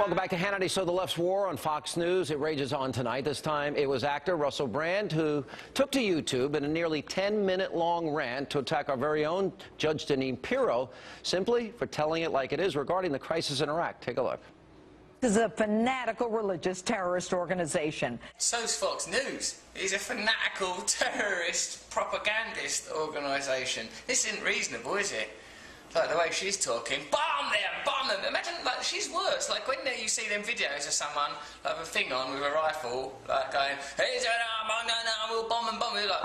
Welcome back to Hannity. So the left's war on Fox News, it rages on tonight. This time it was actor Russell Brand who took to YouTube in a nearly 10-minute-long rant to attack our very own Judge Jeanine Pirro simply for telling it like it is regarding the crisis in Iraq. Take a look. This is a fanatical religious terrorist organization. So's Fox News. It's a fanatical terrorist propagandist organisation. This isn't reasonable, is it? Like the way she's talking, bomb them, bomb them. Imagine, like, she's worse. Like when you see them videos of someone like with a thing on with a rifle, like going, "Here's an arm, no, we'll bomb and bomb." You're like,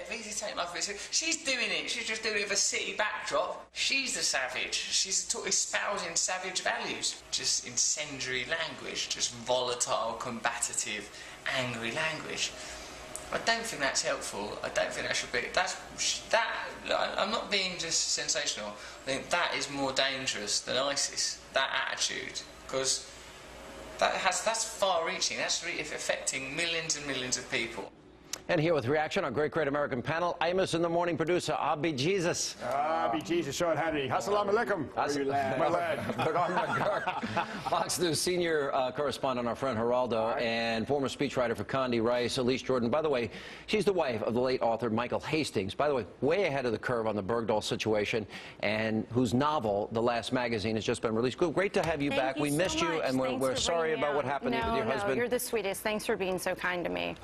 if he's taking life, she's doing it. She's just doing it with a city backdrop. She's the savage. She's espousing savage values. Just incendiary language, just volatile, combative, angry language. I don't think that's helpful. I don't think that should be. I'm not being just sensational. I think that is more dangerous than ISIS. That attitude, because that's far-reaching. That's affecting millions and millions of people. And here with reaction, our great American panel, Amos in the Morning producer, Abi Jesus. Abi Jesus, Sean Hannity. Assalamu alaikum. My lad. Fox News senior correspondent, our friend Geraldo, and former speechwriter for Condi Rice, Elise Jordan. By the way, she's the wife of the late author Michael Hastings. By the way, way ahead of the curve on the Bergdahl situation, and whose novel, The Last Magazine, has just been released. Great to have you back. We missed you, and we're sorry about what happened with your husband. No, you're the sweetest. Thanks for being so kind to me.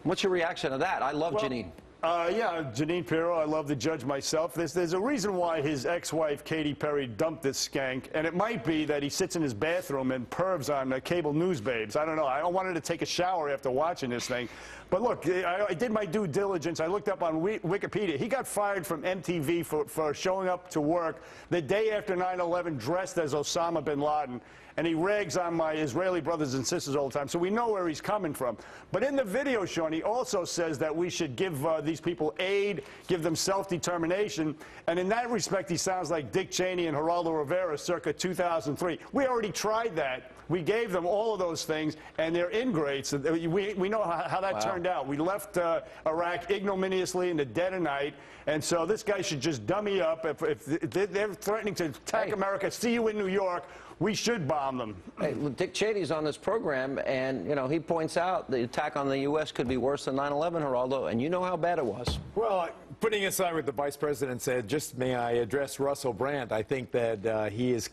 What's your reaction to that? I love Jeanine. Yeah, Jeanine Pirro, I love the judge myself. There's a reason why his ex-wife, Katy Perry, dumped this skank, and it might be that he sits in his bathroom and pervs on cable news babes. I don't know. I wanted to take a shower after watching this thing. But look, I did my due diligence. I looked up on Wikipedia. He got fired from MTV for showing up to work the day after 9/11 dressed as Osama bin Laden. And he rags on my Israeli brothers and sisters all the time, so we know where he's coming from. But in the video, Sean, he also says that we should give these people aid, give them self-determination, and in that respect, he sounds like Dick Cheney and Geraldo Rivera circa 2003. We already tried that. We gave them all of those things, and they're ingrates. We know how that turned out. We left Iraq ignominiously in the dead of night, and so this guy should just dummy up. If they're threatening to attack America, see you in New York, we should bomb them. Hey, Dick Cheney's on this program, and, you know, he points out the attack on the U.S. could be worse than 9/11, Geraldo, and you know how bad it was. Well, putting aside what the Vice President said, just may I address Russell Brand. I think that he's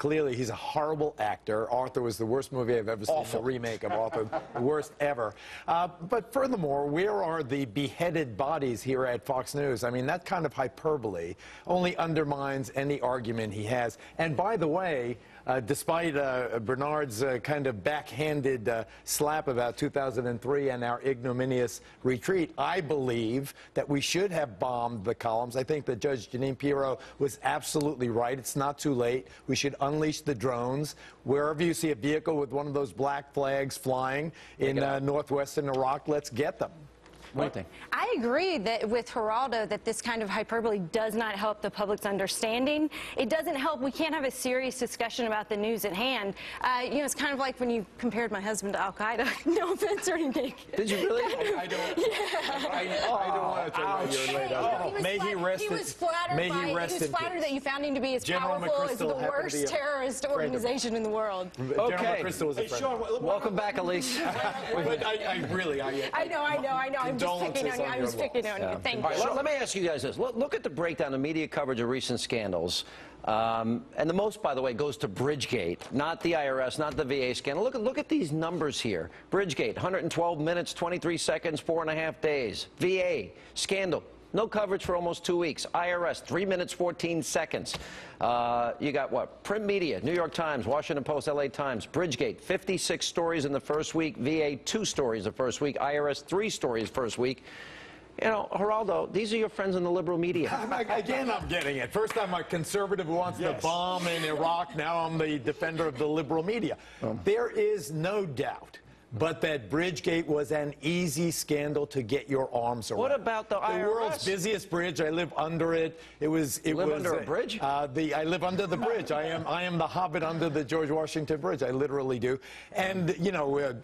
a horrible actor. Arthur was the worst movie I've ever seen. Awful. The remake of Arthur, the worst ever. But furthermore, where are the beheaded bodies here at Fox News? I mean, that kind of hyperbole only undermines any argument he has. And by the way, despite Bernard's kind of backhanded slap about 2003 and our ignominious retreat, I believe that we should have bombed the columns. I think that Judge Jeanine Pirro was absolutely right. It's not too late. We should unleash the drones. Wherever you see a vehicle with one of those black flags flying in northwestern Iraq, let's get them. I agree that with Geraldo that this kind of hyperbole does not help the public's understanding. It doesn't help. We can't have a serious discussion about the news at hand. You know, it's kind of like when you compared my husband to Al-Qaeda. No offense or anything. Did you really? I don't want to tell you later. May he rest. He was flattered that you found him to be as powerful as the worst terrorist organization in the world. Okay. Hey, Sean, welcome back, Elise. I know. I was picking on you. Thank you. Let me ask you guys this. Look at the breakdown of media coverage of recent scandals. And the most, by the way, goes to Bridgegate, not the IRS, not the VA scandal. Look at these numbers here. Bridgegate, 112 minutes, 23 seconds, 4.5 days. VA scandal, no coverage for almost 2 weeks. IRS, 3 minutes, 14 seconds. You got what? Print media, New York Times, Washington Post, LA Times. Bridgegate, 56 stories in the first week. VA, 2 stories the first week. IRS, 3 stories first week. You know, Geraldo, these are your friends in the liberal media. Again, I'm getting it. First, I'm a conservative who wants to bomb in Iraq. Now I'm the defender of the liberal media. There is no doubt but that Bridgegate was an easy scandal to get your arms around. What about the IRS? The world's busiest bridge. I live under it. It was. You live under a bridge? I live under the bridge. I am the Hobbit under the George Washington Bridge. I literally do. And you know,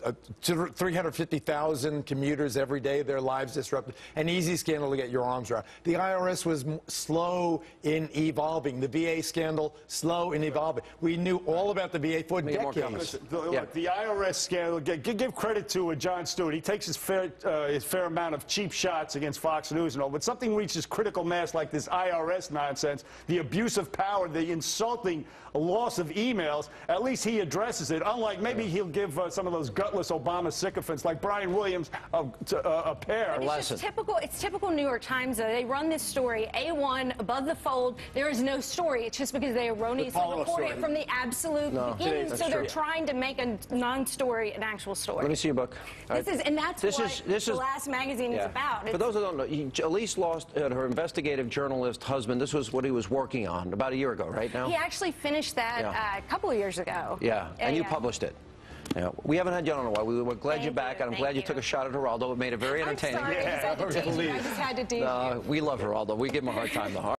350,000 commuters every day, their lives disrupted. An easy scandal to get your arms around. The IRS was slow in evolving. The VA scandal, slow in evolving. We knew all about the VA for decades. Look, the IRS scandal, give credit to Jon Stewart. He takes his fair amount of cheap shots against Fox News and all, but something reaches critical mass like this IRS nonsense, the abuse of power, the insulting loss of emails, at least he addresses it, unlike maybe he'll give some of those gutless Obama sycophants like Brian Williams a pair. It's typical New York Times, though. They run this story, A1, above the fold. There is no story. It's just because they erroneously reported it from the absolute beginning. So they're trying to make a non-story an actual story. Let me see your book. That's what The Last magazine is about. For those who don't know, Elise lost her investigative journalist husband. This was what he was working on about a year ago, right now? He actually finished that a couple of years ago. Yeah, and you published it. Yeah, we haven't had you on in a while. We were glad you're back, and I'm glad you took a shot at Geraldo. It made it very entertaining. I'm sorry, I just had to tease you. We love Geraldo. We give him a hard time, though.